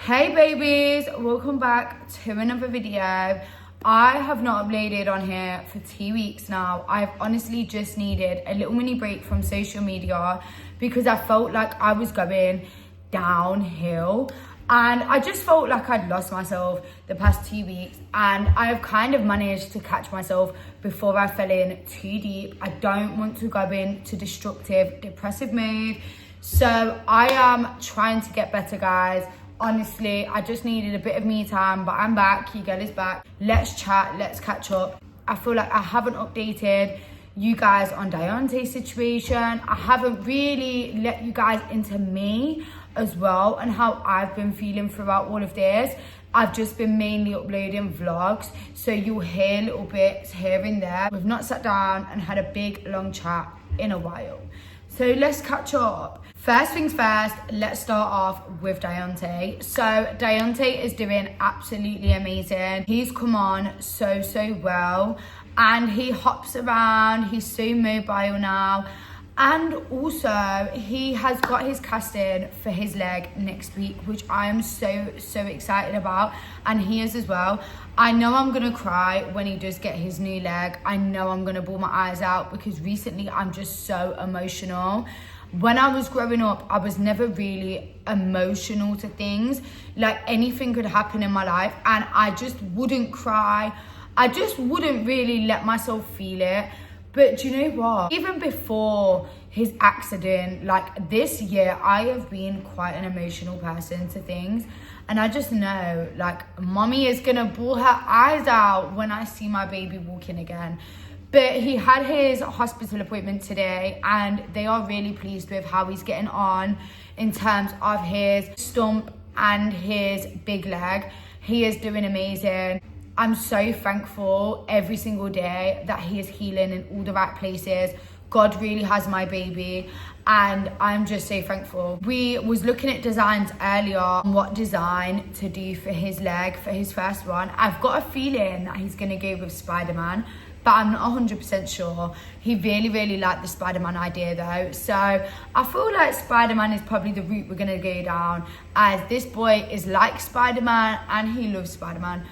Hey babies, welcome back to another video. I have not uploaded on here for 2 weeks now. I've honestly just needed a little mini break from social media because I felt like I was going downhill and I just felt like I'd lost myself the past 2 weeks, and I've kind of managed to catch myself before I fell in too deep. I don't want to go into destructive, depressive mood, so I am trying to get better, guys. Honestly, I just needed a bit of me time, but I'm back. Your girl is back. Let's chat, let's catch up. I feel like I haven't updated you guys on Deonte's situation. I haven't really let you guys into me as well and how I've been feeling throughout all of this. I've just been mainly uploading vlogs, so you'll hear little bits here and there. We've not sat down and had a big long chat in a while. So let's catch up. First things first, let's start off with Deonte. So Deonte is doing absolutely amazing. He's come on so well, and he hops around. He's so mobile now. And also, he has got his casting for his leg next week, which I am so excited about. And he is as well. I know I'm gonna cry when he does get his new leg. I know I'm gonna bawl my eyes out because recently I'm just so emotional. When I was growing up, I was never really emotional to things. Like, anything could happen in my life and I just wouldn't cry. I just wouldn't really let myself feel it. But do you know what? Even before his accident, like this year, I have been quite an emotional person to things. And I just know, like, mommy is gonna bawl her eyes out when I see my baby walking again. But he had his hospital appointment today and they are really pleased with how he's getting on in terms of his stump and his big leg. He is doing amazing. I'm so thankful every single day that he is healing in all the right places. God really has my baby and I'm just so thankful. We was looking at designs earlier on what design to do for his leg, for his first one. I've got a feeling that he's gonna go with Spider-Man, but I'm not 100% sure. He really liked the Spider-Man idea though. So I feel like Spider-Man is probably the route we're gonna go down, as this boy is like Spider-Man and he loves Spider-Man.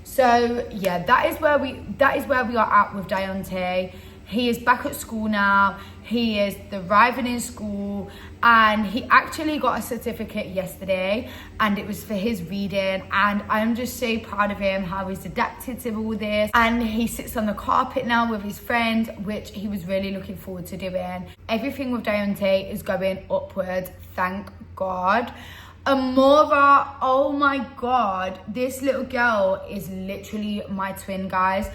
So yeah, that is where we are at with Deonte. He is back at school now. He is thriving in school, and he actually got a certificate yesterday, and it was for his reading. And I'm just so proud of him, how he's adapted to all this. And he sits on the carpet now with his friend, which he was really looking forward to doing. Everything with Deonte is going upwards, thank God. Amora, oh my God, this little girl is literally my twin, guys.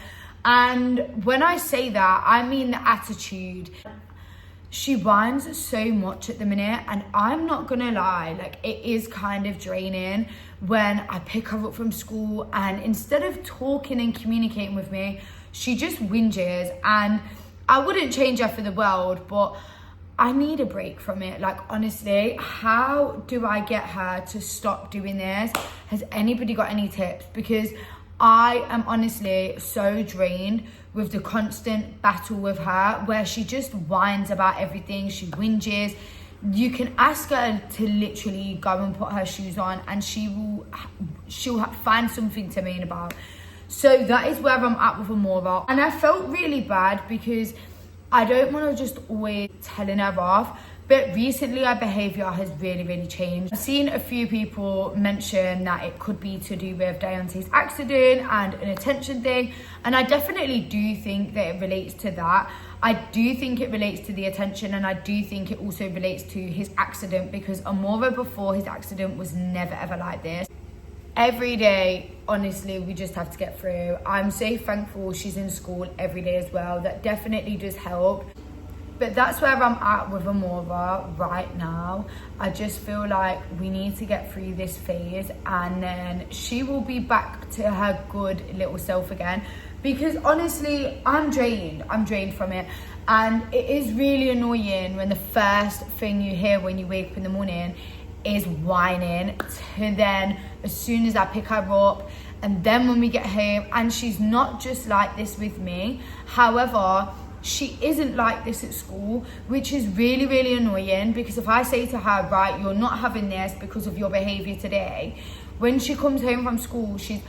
And when I say that, I mean the attitude. She whines so much at the minute, and I'm not gonna lie, like, it is kind of draining when I pick her up from school and instead of talking and communicating with me, she just whinges. And I wouldn't change her for the world, but I need a break from it. Like, honestly, how do I get her to stop doing this? Has anybody got any tips? Because I am honestly so drained with the constant battle with her, where she just whines about everything. She whinges. You can ask her to literally go and put her shoes on and she'll find something to moan about. So that is where I'm at with Amora. And I felt really bad because I don't want to just always telling her off, but recently her behaviour has really changed. I've seen a few people mention that it could be to do with Deonte's accident and an attention thing, and I definitely do think that it relates to that. I do think it relates to the attention, and I do think it also relates to his accident, because Amora before his accident was never ever like this. Every day, honestly, we just have to get through. I'm so thankful she's in school every day as well. That definitely does help. But that's where I'm at with Amora right now. I just feel like we need to get through this phase and then she will be back to her good little self again. Because honestly, I'm drained from it. And it is really annoying when the first thing you hear when you wake up in the morning is whining, to then as soon as I pick her up, and then when we get home, and she's not just like this with me. However, she isn't like this at school, which is really, really annoying, because if I say to her, right, you're not having this because of your behavior today, when she comes home from school, she's,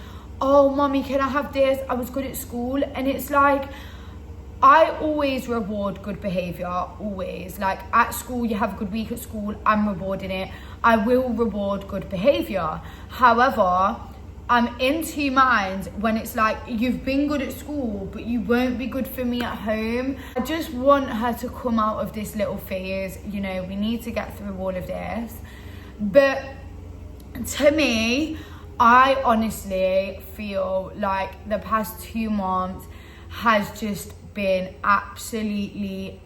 oh, mommy, can I have this? I was good at school. And it's like, I always reward good behavior, always. Like, at school, you have a good week at school, I'm rewarding it. I will reward good behavior. However, I'm in two minds when it's like, you've been good at school, but you won't be good for me at home. I just want her to come out of this little phase. You know, we need to get through all of this. But to me, I honestly feel like the past 2 months has just been absolutely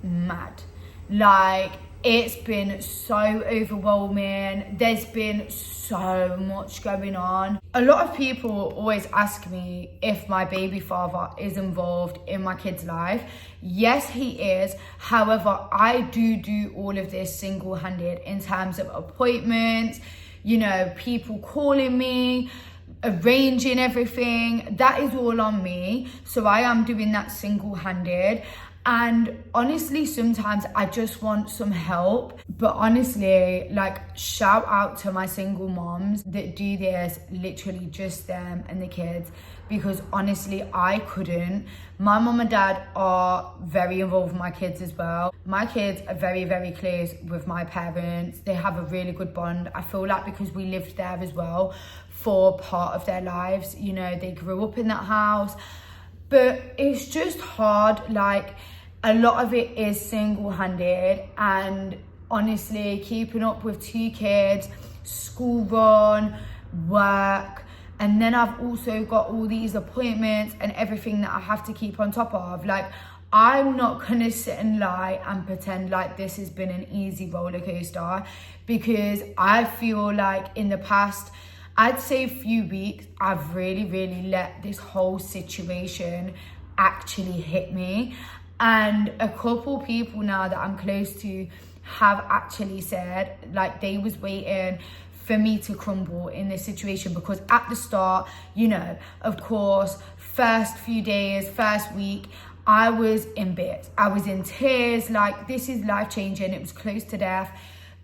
mad. Like, it's been so overwhelming. There's been so much going on. A lot of people always ask me if my baby father is involved in my kid's life. Yes, he is. However, I do all of this single-handed in terms of appointments, you know, people calling me, arranging everything. That is all on me. So I am doing that single-handed. And honestly, sometimes I just want some help. But honestly, like, shout out to my single moms that do this, literally just them and the kids, because honestly, I couldn't. My mom and dad are very involved with my kids as well. My kids are very, very close with my parents. They have a really good bond. I feel like because we lived there as well for part of their lives, you know, they grew up in that house. But it's just hard. Like, a lot of it is single-handed, and honestly, keeping up with 2 kids, school run, work, and then I've also got all these appointments and everything that I have to keep on top of. Like, I'm not gonna sit and lie and pretend like this has been an easy roller coaster, because I feel like in the past, I'd say a few weeks, I've really, really let this whole situation actually hit me. And a couple people now that I'm close to have actually said, like, they was waiting for me to crumble in this situation, because at the start, you know, of course, first few days, first week, I was in bits. I was in tears, like, this is life-changing. It was close to death.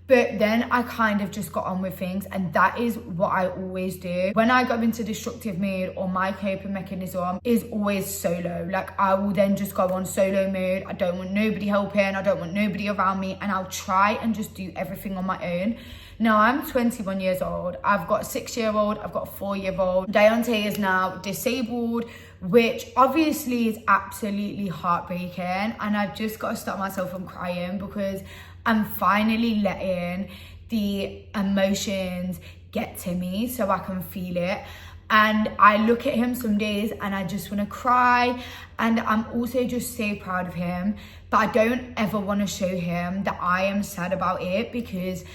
But then I kind of just got on with things, and that is what I always do. When I go into destructive mood, or my coping mechanism is always solo. Like, I will then just go on solo mode. I don't want nobody helping. I don't want nobody around me, and I'll try and just do everything on my own. Now, I'm 21 years old. I've got a 6-year-old. I've got a 4-year-old. Deonte is now disabled, which obviously is absolutely heartbreaking. And I've just got to stop myself from crying, because I'm finally letting the emotions get to me so I can feel it. And I look at him some days and I just want to cry. And I'm also just so proud of him. But I don't ever want to show him that I am sad about it, because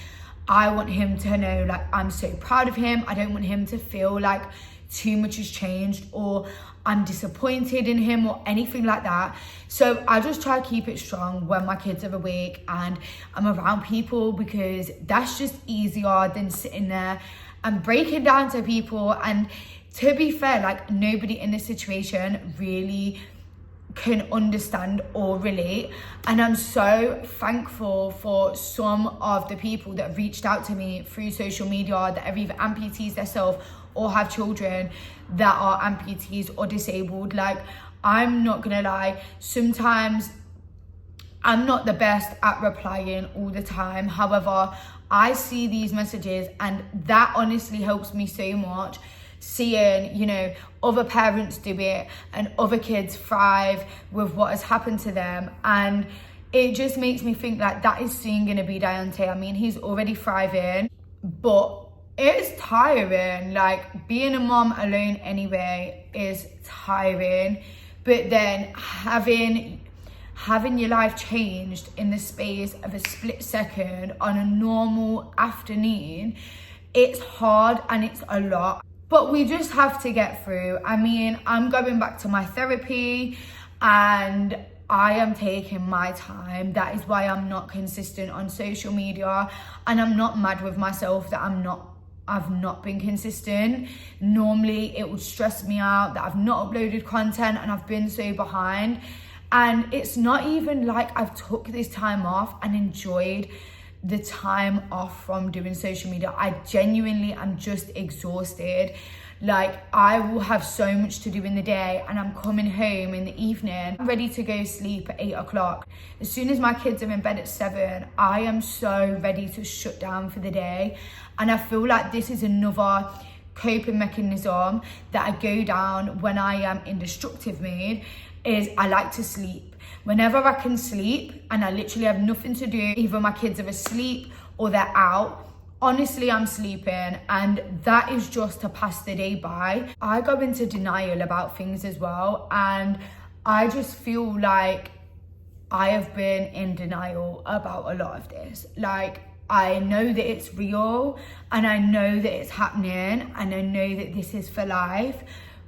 I want him to know, like, I'm so proud of him. I don't want him to feel like too much has changed, or I'm disappointed in him, or anything like that. So I just try to keep it strong when my kids are awake and I'm around people, because that's just easier than sitting there and breaking down to people. And to be fair, like, nobody in this situation really can understand or relate. And I'm so thankful for some of the people that have reached out to me through social media that are either amputees themselves or have children that are amputees or disabled. Like, I'm not gonna lie, sometimes I'm not the best at replying all the time. However, I see these messages, and that honestly helps me so much, seeing, you know, other parents do it and other kids thrive with what has happened to them. And it just makes me think, like, that is soon going to be Deonte. I mean, he's already thriving, but it's tiring. Like, being a mom alone anyway is tiring. But then having your life changed in the space of a split second on a normal afternoon, it's hard and it's a lot. But we just have to get through. I mean, I'm going back to my therapy and I am taking my time. That is why I'm not consistent on social media, and I'm not mad with myself that I've not been consistent. Normally it would stress me out that I've not uploaded content and I've been so behind. And it's not even like I've took this time off and enjoyed the time off from doing social media. I genuinely am just exhausted. Like, I will have so much to do in the day, and I'm coming home in the evening, I'm ready to go sleep at 8 o'clock. As soon as my kids are in bed at 7, I am so ready to shut down for the day. And I feel like this is another coping mechanism that I go down when I am in destructive mood, is I like to sleep. Whenever I can sleep and I literally have nothing to do, either my kids are asleep or they're out, honestly, I'm sleeping, and that is just to pass the day by. I go into denial about things as well, and I just feel like I have been in denial about a lot of this. Like, I know that it's real, and I know that it's happening, and I know that this is for life.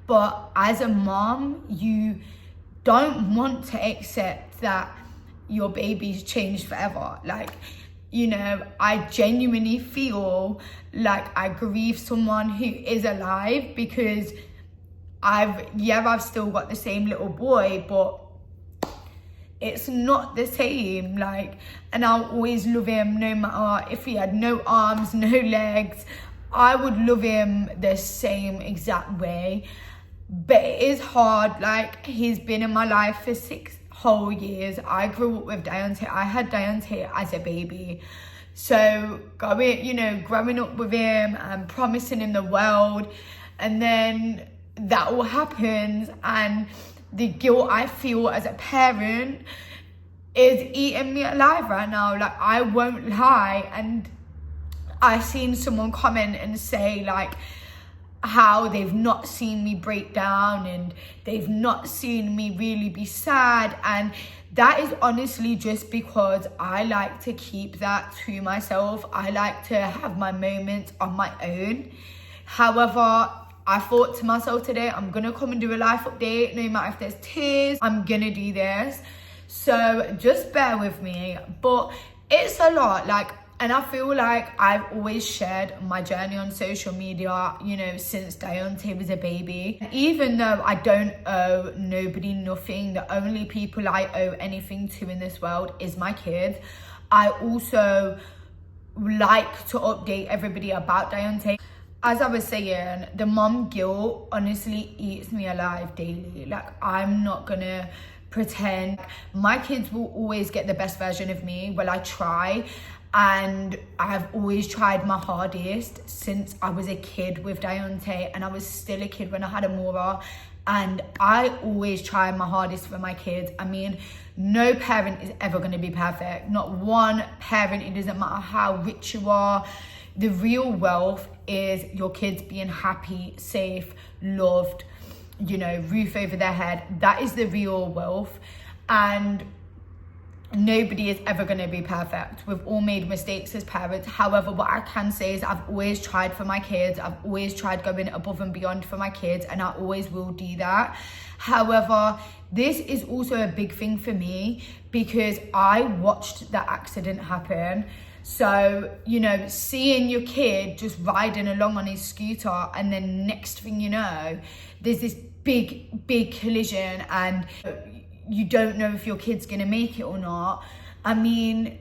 But as a mom, you don't want to accept that your baby's changed forever. Like, you know, I genuinely feel like I grieve someone who is alive, because I've still got the same little boy, but it's not the same. Like, and I'll always love him no matter if he had no arms, no legs. I would love him the same exact way. But it is hard. Like, he's been in my life for 6 whole years. I grew up with Deonte. I had Deonte as a baby. So growing up with him and promising him the world, and then that all happens, and the guilt I feel as a parent is eating me alive right now. Like, I won't lie. And I seen someone comment and say, like, how they've not seen me break down and they've not seen me really be sad. And that is honestly just because I like to keep that to myself. I like to have my moments on my own. However, I thought to myself today, I'm gonna come and do a life update. No matter if there's tears, I'm gonna do this. So just bear with me. But it's a lot. Like, and I feel like I've always shared my journey on social media, you know, since Deonte was a baby. Even though I don't owe nobody nothing, the only people I owe anything to in this world is my kids. I also like to update everybody about Deonte. As I was saying, the mom guilt honestly eats me alive daily. Like, I'm not gonna pretend. My kids will always get the best version of me. Well, I try. And I've always tried my hardest since I was a kid with Deonte, and I was still a kid when I had Amora, and I always try my hardest for my kids. I mean, no parent is ever going to be perfect. Not one parent. It doesn't matter how rich you are. The real wealth is your kids being happy, safe, loved, you know, roof over their head. That is the real wealth. And nobody is ever going to be perfect. We've all made mistakes as parents. However, what I can say is I've always tried for my kids. I've always tried going above and beyond for my kids, and I always will do that. However, this is also a big thing for me because I watched that accident happen. So, you know, seeing your kid just riding along on his scooter, and then next thing you know, there's this big collision, and you don't know if your kid's gonna make it or not. I mean,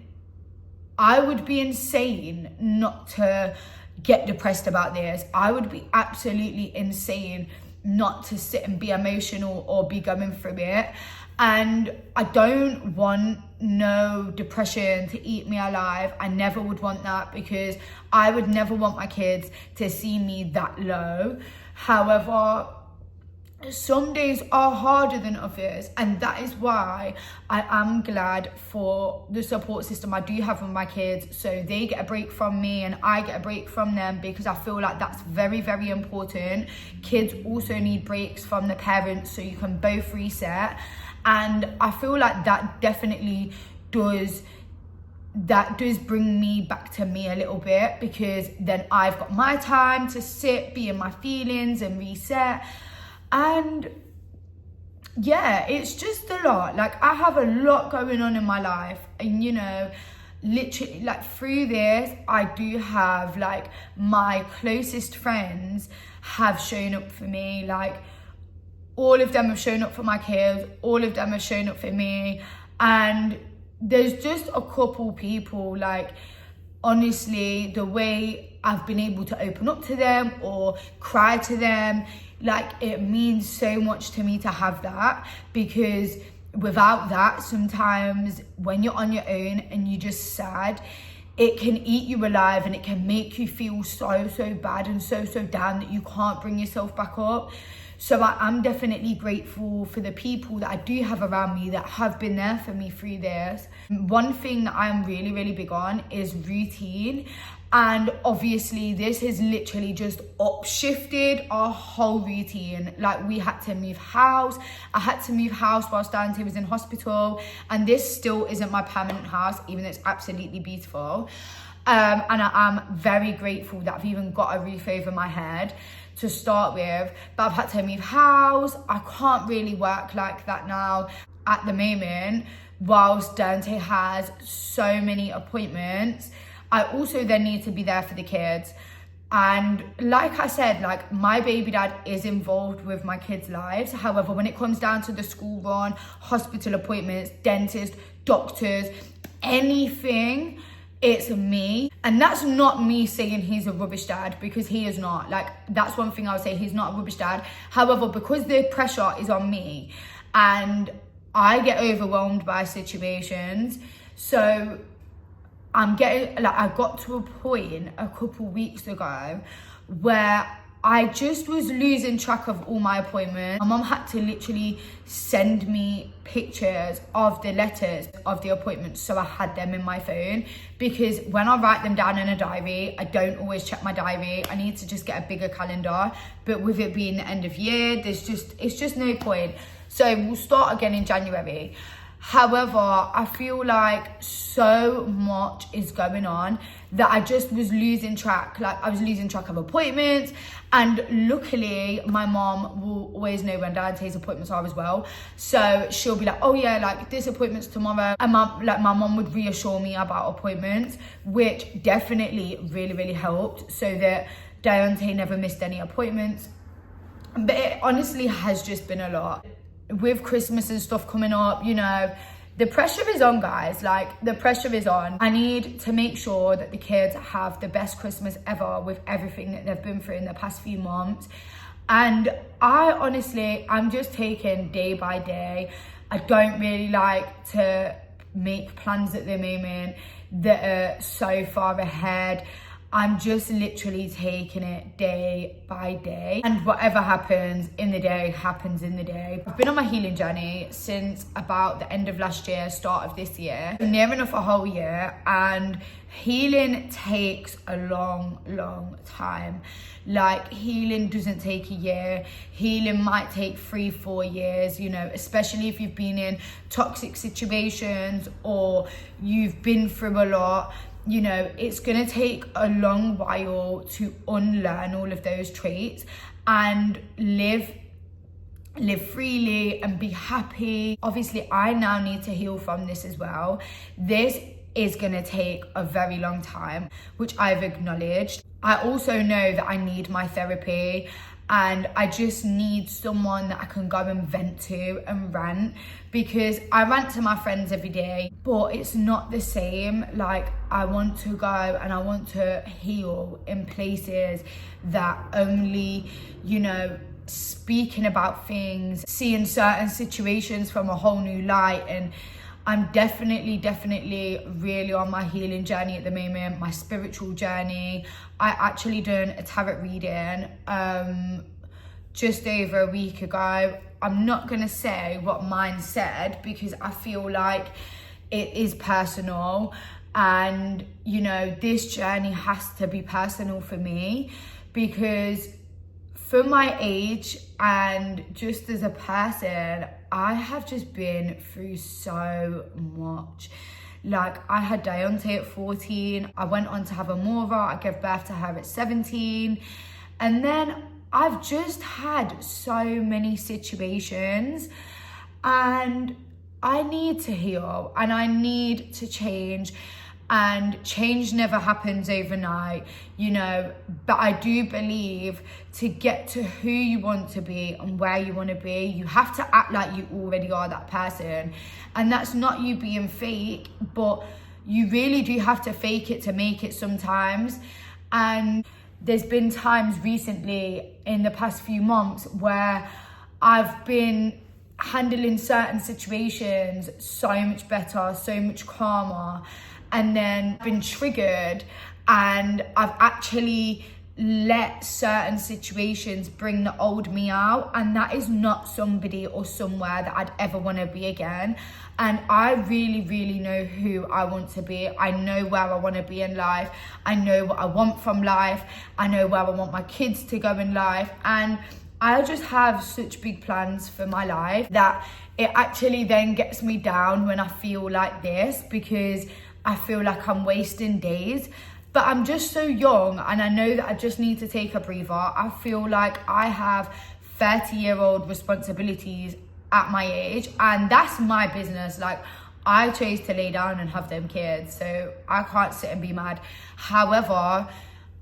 I would be insane not to get depressed about this. I would be absolutely insane not to sit and be emotional or be going through it. And I don't want no depression to eat me alive. I never would want that, because I would never want my kids to see me that low. However, some days are harder than others, and that is why I am glad for the support system I do have with my kids, so they get a break from me and I get a break from them, because I feel like that's very, very important. Kids also need breaks from the parents so you can both reset, and I feel like that definitely does bring me back to me a little bit, because then I've got my time to sit, be in my feelings and reset. And yeah, it's just a lot. Like, I have a lot going on in my life, and you know, literally, like, through this I do have, like, my closest friends have shown up for me. Like, all of them have shown up for my kids, all of them have shown up for me. And there's just a couple people, like, honestly, the way I've been able to open up to them or cry to them, like, it means so much to me to have that, because without that, sometimes when you're on your own and you're just sad, it can eat you alive, and it can make you feel so bad and so down that you can't bring yourself back up. So I am definitely grateful for the people that I do have around me that have been there for me through this. One thing that I'm really big on is routine. And obviously this has literally just upshifted our whole routine. Like, we had to move house. I had to move house whilst Deonte was in hospital. And this still isn't my permanent house, even though it's absolutely beautiful. And I am very grateful that I've even got a roof over my head to start with, but I've had to move house. I can't really work like that now at the moment, whilst Deonte has so many appointments. I also then need to be there for the kids. And like I said, like, my baby dad is involved with my kids' lives. However, when it comes down to the school run, hospital appointments, dentist, doctors, anything, it's me. And that's not me saying he's a rubbish dad, because he is not. Like, that's one thing I would say, he's not a rubbish dad. However, because the pressure is on me and I get overwhelmed by situations, so I'm getting, like, I got to a point a couple weeks ago where I just was losing track of all my appointments. My mum had to literally send me pictures of the letters of the appointments, so I had them in my phone, because when I write them down in a diary, I don't always check my diary. I need to just get a bigger calendar, but with it being the end of year, it's just no point. So we'll start again in January. However, I feel like so much is going on that I just was losing track. Like, I was losing track of appointments. And luckily, my mom will always know when Deonte's appointments are as well. So she'll be like, oh yeah, like, this appointment's tomorrow. And my mom would reassure me about appointments, which definitely really helped, so that Deonte never missed any appointments. But it honestly has just been a lot. With Christmas and stuff coming up, you know, the pressure is on, guys. Like, the pressure is on. I need to make sure that the kids have the best Christmas ever with everything that they've been through in the past few months. And I'm just taking day by day. I don't really like to make plans at the moment that are so far ahead. I'm just literally taking it day by day, and whatever happens in the day happens in the day. I've been on my healing journey since about the end of last year, start of this year, near enough a whole year, and healing takes a long time. Like, healing doesn't take a year. Healing might take 3-4 years, you know, especially if you've been in toxic situations or you've been through a lot. You know, it's gonna take a long while to unlearn all of those traits and live freely and be happy. Obviously, I now need to heal from this as well. This is gonna take a very long time, which I've acknowledged. I also know that I need my therapy, and I just need someone that I can go and vent to and rant, because I rant to my friends every day, but it's not the same. Like, I want to go and I want to heal in places that only, you know, speaking about things, seeing certain situations from a whole new light. And I'm definitely really on my healing journey at the moment, my spiritual journey. I actually done a tarot reading just over a week ago. I'm not gonna say what mine said, because I feel like it is personal, and you know, this journey has to be personal for me, because for my age and just as a person, I have just been through so much. Like, I had Deonte at 14, I went on to have Amora, I gave birth to her at 17, and then I've just had so many situations, and I need to heal and I need to change. and change never happens overnight, you know, but I do believe to get to who you want to be and where you want to be, you have to act like you already are that person. And that's not you being fake, but you really do have to fake it to make it sometimes. And there's been times recently in the past few months where I've been handling certain situations so much better, so much calmer, and then been triggered, and I've actually let certain situations bring the old me out, and that is not somebody or somewhere that I'd ever want to be again. And I really know who I want to be. I know where I want to be in life. I know what I want from life. I know where I want my kids to go in life. And I just have such big plans for my life that it actually then gets me down when I feel like this, because I feel like I'm wasting days. But I'm just so young, and I know that I just need to take a breather. I feel like I have 30-year-old responsibilities at my age, and that's my business. Like, I chose to lay down and have them kids, so I can't sit and be mad. However,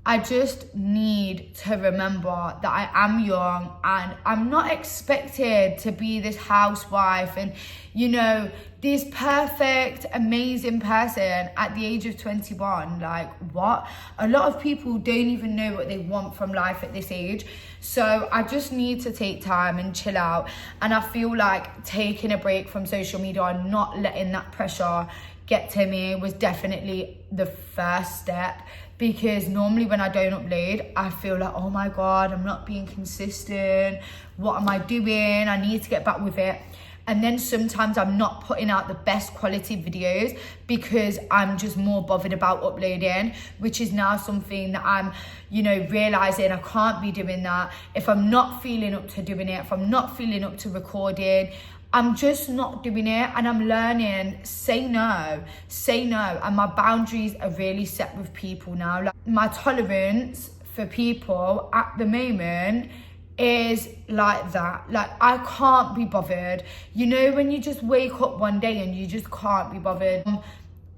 I just need to remember that I am young, and I'm not expected to be this housewife and, you know, this perfect, amazing person at the age of 21. Like, what? A lot of people don't even know what they want from life at this age. So I just need to take time and chill out. And I feel like taking a break from social media and not letting that pressure get to me was definitely the first step. Because normally when I don't upload, I feel like, oh my God, I'm not being consistent. What am I doing? I need to get back with it. And then sometimes I'm not putting out the best quality videos because I'm just more bothered about uploading, which is now something that I'm, you know, realizing I can't be doing that. If I'm not feeling up to doing it, if I'm not feeling up to recording, I'm just not doing it. And I'm learning, say no. And my boundaries are really set with people now. Like, my tolerance for people at the moment is like that. Like, I can't be bothered. You know, when you just wake up one day and you just can't be bothered.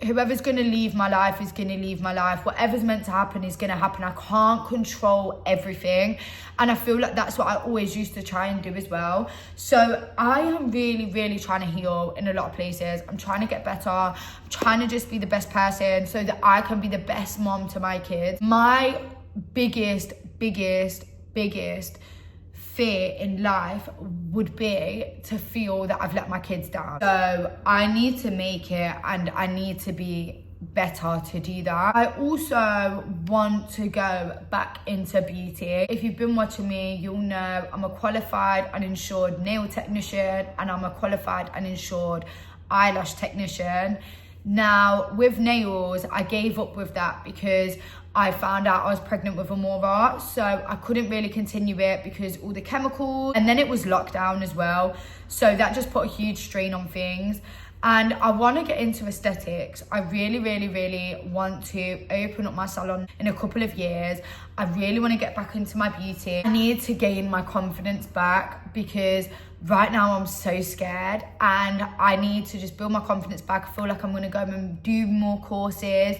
Whoever's gonna leave my life is gonna leave my life. Whatever's meant to happen is gonna happen. I can't control everything. And I feel like that's what I always used to try and do as well. So I am really trying to heal in a lot of places. I'm trying to get better. I'm trying to just be the best person so that I can be the best mom to my kids. My biggest fear in life would be to feel that I've let my kids down. So I need to make it, and I need to be better to do that. I also want to go back into beauty. If you've been watching me, you'll know I'm a qualified and insured nail technician, and I'm a qualified and insured eyelash technician. Now, with nails, I gave up with that because I found out I was pregnant with Amora, so I couldn't really continue it because all the chemicals, and then it was lockdown as well, so that just put a huge strain on things. And I want to get into aesthetics. I really want to open up my salon in a couple of years. I really want to get back into my beauty. I need to gain my confidence back because right now I'm so scared, and I need to just build my confidence back. I feel like I'm going to go and do more courses,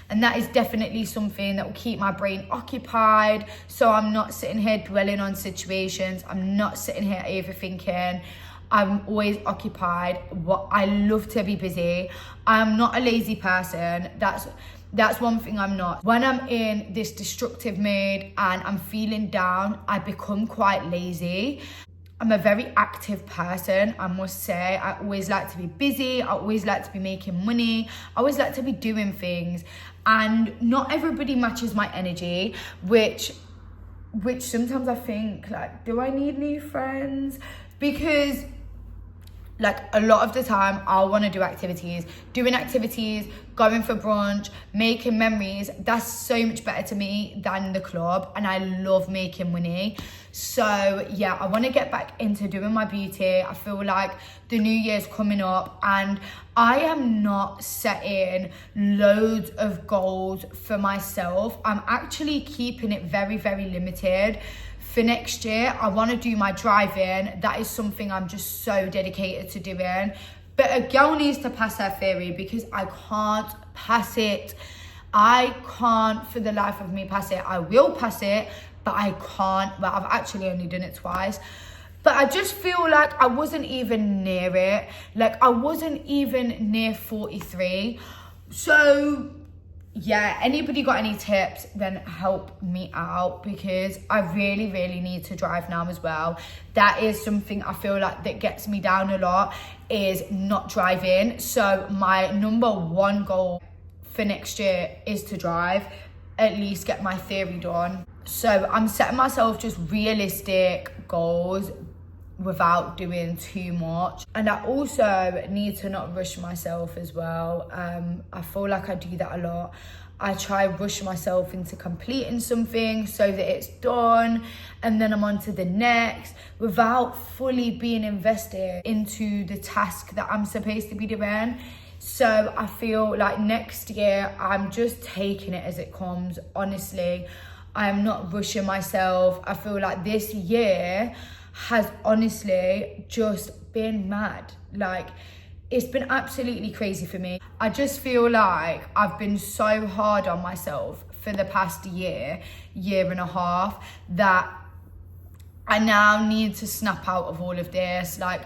and that is definitely something that will keep my brain occupied, so I'm not sitting here dwelling on situations. I'm not sitting here overthinking. I'm always occupied. I love to be busy. I'm not a lazy person. That's one thing I'm not. When I'm in this destructive mood and I'm feeling down, I become quite lazy. I'm a very active person, I must say. I always like to be busy. I always like to be making money. I always like to be doing things. And not everybody matches my energy, which sometimes I think, like, do I need new friends? Because, like, a lot of the time I want to do activities. Doing activities, going for brunch, making memories, that's so much better to me than the club, and I love making money. So yeah, I want to get back into doing my beauty. I feel like the new year's coming up, and I am not setting loads of goals for myself. I'm actually keeping it very limited. For next year, I want to do my driving. That is something I'm just so dedicated to doing. But a girl needs to pass her theory because I can't pass it. I can't for the life of me pass it. I will pass it, but I can't. Well, I've actually only done it twice. But I just feel like I wasn't even near it. Like, I wasn't even near 43. So, yeah, anybody got any tips, then help me out, because I really, really need to drive now as well. That is something I feel like that gets me down a lot, is not driving. So my number one goal for next year is to drive, at least get my theory done. So I'm setting myself just realistic goals without doing too much. And I also need to not rush myself as well. I feel like I do that a lot. I try rush myself into completing something so that it's done and then I'm on to the next without fully being invested into the task that I'm supposed to be doing. So I feel like next year I'm just taking it as it comes. Honestly, I'm not rushing myself. I feel like this year has honestly just been mad. Like, it's been absolutely crazy for me. I just feel like I've been so hard on myself for the past year and a half, that I now need to snap out of all of this. Like,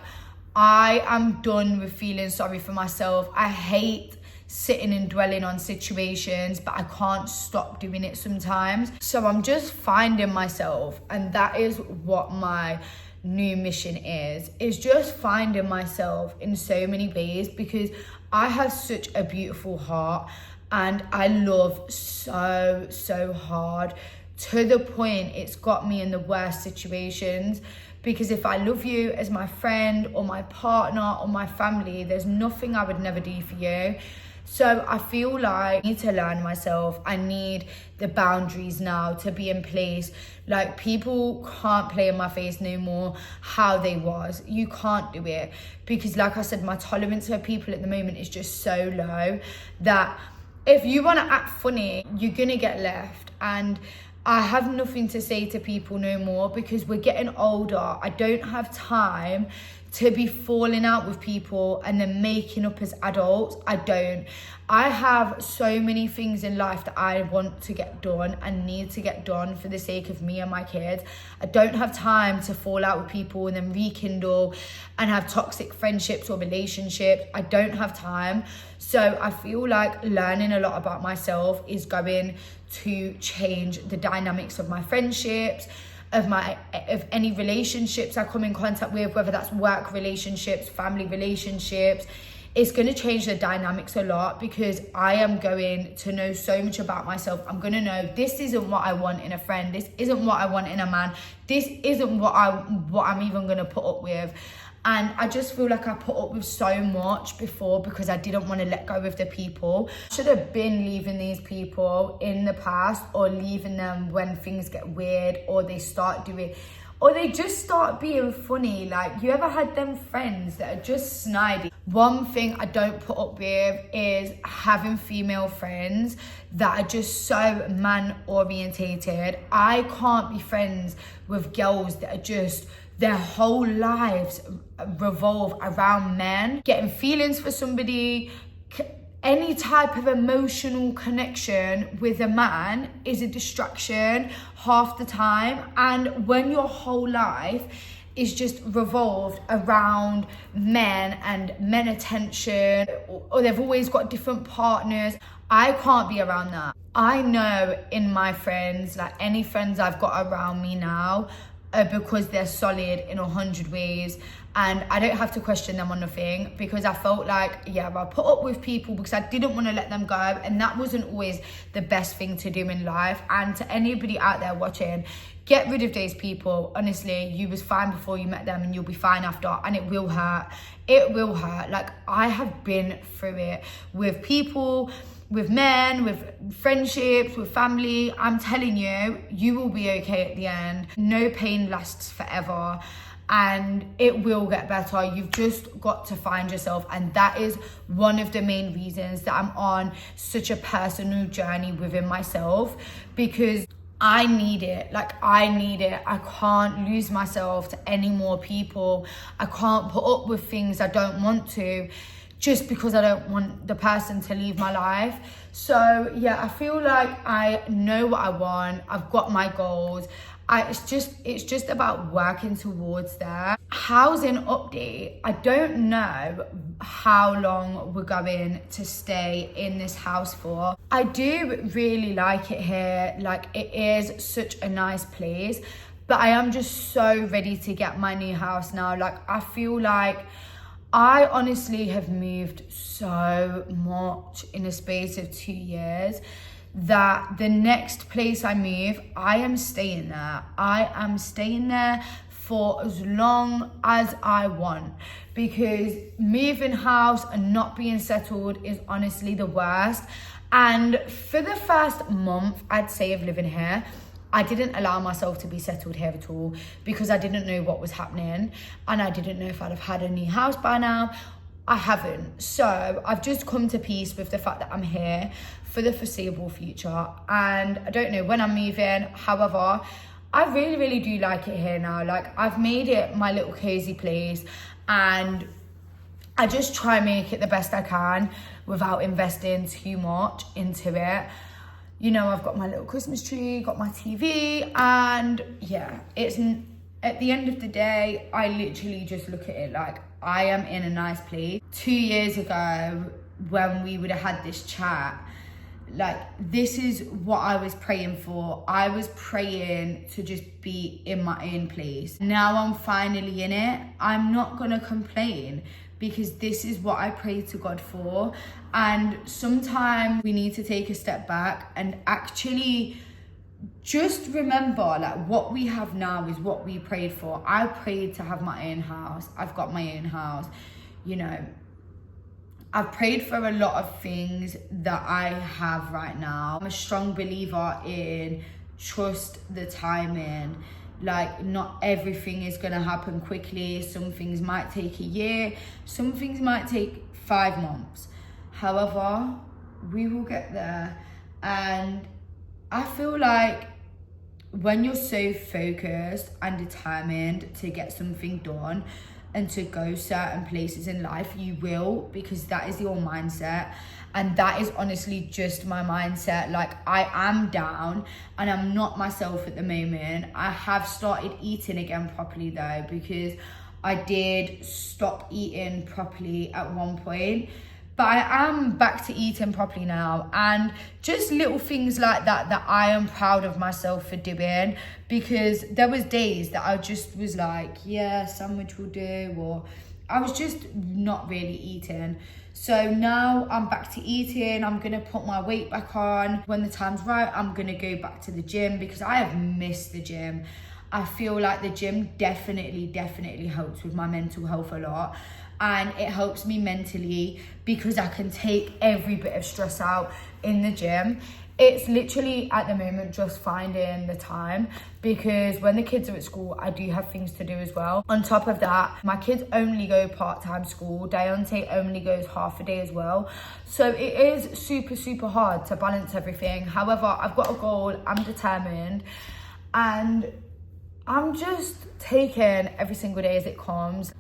I am done with feeling sorry for myself. I hate sitting and dwelling on situations, but I can't stop doing it sometimes. So I'm just finding myself, and that is what my new mission is just finding myself in so many ways, because I have such a beautiful heart and I love so hard, to the point it's got me in the worst situations. Because if I love you as my friend or my partner or my family, there's nothing I would never do for you. So I feel like I need to learn myself. I need the boundaries now to be in place. Like, people can't play in my face no more how they was. You can't do it. Because like I said, my tolerance for people at the moment is just so low that if you want to act funny, you're going to get left. And I have nothing to say to people no more, because we're getting older. I don't have time to be falling out with people and then making up as adults. I don't. I have so many things in life that I want to get done and need to get done for the sake of me and my kids. I don't have time to fall out with people and then rekindle and have toxic friendships or relationships. I don't have time. So I feel like learning a lot about myself is going to change the dynamics of my friendships, of any relationships I come in contact with, whether that's work relationships, family relationships. It's going to change the dynamics a lot, because I am going to know so much about myself. I'm going to know this isn't what I want in a friend. This isn't what I want in a man. This isn't what I'm even going to put up with. And I just feel like I put up with so much before because I didn't want to let go of the people. I should have been leaving these people in the past, or leaving them when things get weird, or they start doing, or they just start being funny. Like, you ever had them friends that are just snidey? One thing I don't put up with is having female friends that are just so man orientated. I can't be friends with girls that are just, their whole lives revolve around men. Getting feelings for somebody, any type of emotional connection with a man is a distraction half the time. And when your whole life is just revolved around men and men attention, or they've always got different partners, I can't be around that. I know in my friends, like any friends I've got around me now, because they're solid in 100 ways, and I don't have to question them on nothing, because I felt like, yeah, I put up with people because I didn't want to let them go, and that wasn't always the best thing to do in life. And to anybody out there watching, get rid of those people. Honestly, you was fine before you met them, and you'll be fine after, and it will hurt. It will hurt. Like, I have been through it with people, with men, with friendships, with family. I'm telling you, you will be okay at the end. No pain lasts forever, and it will get better. You've just got to find yourself, and that is one of the main reasons that I'm on such a personal journey within myself, because I need it. Like, I need it. I can't lose myself to any more people. I can't put up with things I don't want to just because I don't want the person to leave my life. So yeah, I feel like I know what I want. I've got my goals. It's just about working towards that. Housing update. I don't know how long we're going to stay in this house for. I do really like it here. Like, it is such a nice place, but I am just so ready to get my new house now. Like, I feel like I honestly have moved so much in the space of 2 years that the next place I move, I am staying there. I am staying there for as long as I want, because moving house and not being settled is honestly the worst. And for the first month, I'd say, of living here, I didn't allow myself to be settled here at all because I didn't know what was happening, and I didn't know if I'd have had a new house by now. I haven't. So I've just come to peace with the fact that I'm here for the foreseeable future, and I don't know when I'm moving. However, I really, really do like it here now. Like, I've made it my little cozy place, and I just try and make it the best I can without investing too much into it. You know, I've got my little Christmas tree, got my TV, and yeah, it's, at the end of the day, I literally just look at it like I am in a nice place. 2 years ago, when we would have had this chat, like, this is what I was praying for. I was praying to just be in my own place. Now I'm finally in it. I'm not gonna complain, because this is what I prayed to God for. And sometimes we need to take a step back and actually just remember, like, what we have now is what we prayed for. I prayed to have my own house. I've got my own house. You know, I've prayed for a lot of things that I have right now. I'm a strong believer in trust the timing. Like, not everything is gonna happen quickly. Some things might take a year. Some things might take 5 months. However, we will get there. And I feel like when you're so focused and determined to get something done and to go certain places in life, you will, because that is your mindset. And that is honestly just my mindset. Like, I am down and I'm not myself at the moment. I have started eating again properly though, because I did stop eating properly at one point. But I am back to eating properly now, and just little things like that that I am proud of myself for doing, because there was days that I just was like, yeah, sandwich will do, or I was just not really eating. So now I'm back to eating. I'm gonna put my weight back on. When the time's right, I'm gonna go back to the gym, because I have missed the gym. I feel like the gym definitely helps with my mental health a lot. And it helps me mentally because I can take every bit of stress out in the gym. It's literally at the moment just finding the time, because when the kids are at school, I do have things to do as well. On top of that, my kids only go part-time school. Deonte only goes half a day as well. So it is super hard to balance everything. However, I've got a goal, I'm determined, and I'm just taking every single day as it comes.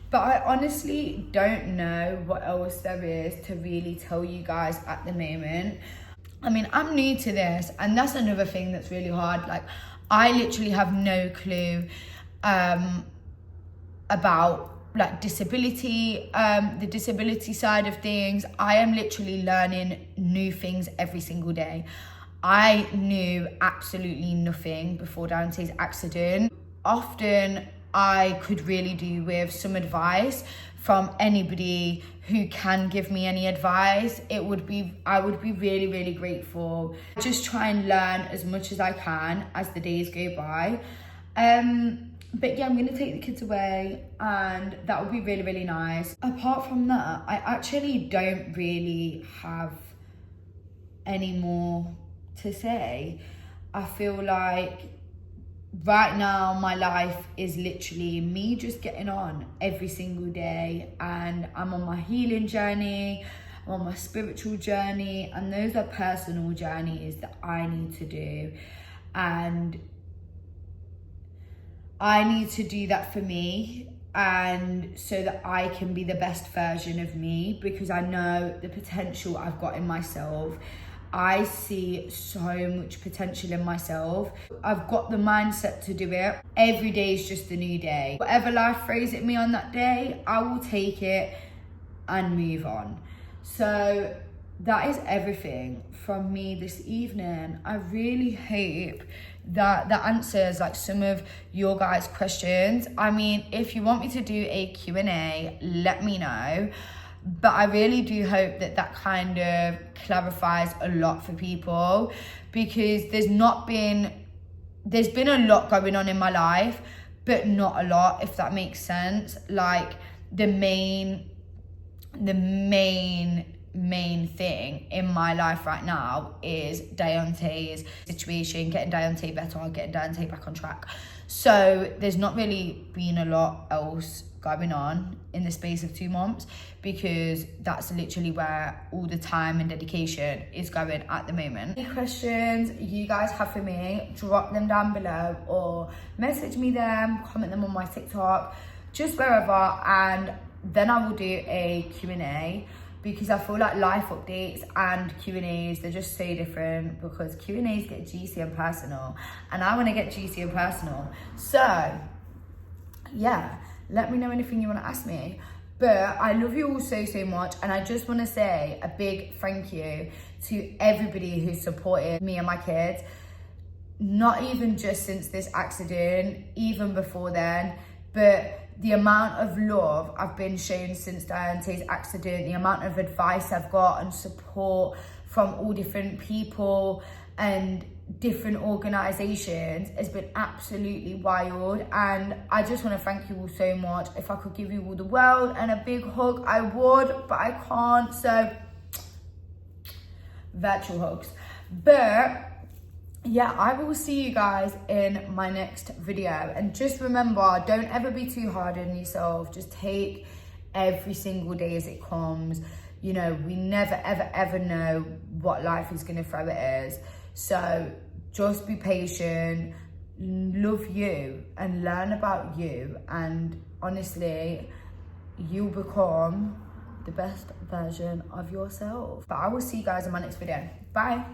But I honestly don't know what else there is to really tell you guys at the moment. I mean, I'm new to this, and that's another thing that's really hard. Like, I literally have no clue about like disability, the disability side of things. I am literally learning new things every single day. I knew absolutely nothing before Deonte's accident. Often I could really do with some advice from anybody who can give me any advice. I would be really grateful. Just try and learn as much as I can as the days go by. But yeah, I'm gonna take the kids away, and that would be really nice. Apart from that, I actually don't really have any more to say. I feel like right now my life is literally me just getting on every single day, and I'm on my healing journey, I'm on my spiritual journey, and those are personal journeys that I need to do. and I need to do that for me, and so that I can be the best version of me, because I know the potential I've got in myself. I see so much potential in myself. I've got the mindset to do it. Every day is just a new day. Whatever life throws at me on that day, I will take it and move on. So that is everything from me this evening. I really hope that that answers like some of your guys' questions. I mean, if you want me to do a Q&A, let me know. But I really do hope that that kind of clarifies a lot for people, because there's been a lot going on in my life, but not a lot, if that makes sense. Like the main thing in my life right now is Deonte's situation, getting Deonte better, getting Deonte back on track. So there's not really been a lot else going on in the space of 2 months, because that's literally where all the time and dedication is going at the moment. Any questions you guys have for me, drop them down below, or message me them, comment them on my TikTok, just wherever, and then I will do a Q&A, because I feel like life updates and Q&As, they're just so different, because Q&As get juicy and personal, and I want to get juicy and personal. So yeah, let me know anything you want to ask me. But I love you all so much, and I just want to say a big thank you to everybody who supported me and my kids, not even just since this accident, even before then, but the amount of love I've been shown since Deonte's accident, the amount of advice I've got and support from all different people and different organisations has been absolutely wild. And I just want to thank you all so much. If I could give you all the world and a big hug, I would, but I can't. So virtual hugs. But yeah, I will see you guys in my next video. And just remember, don't ever be too hard on yourself. Just take every single day as it comes. You know, we never, ever know what life is going to throw at us. So just be patient, love you, and learn about you. And honestly, you'll become the best version of yourself. But I will see you guys in my next video. Bye.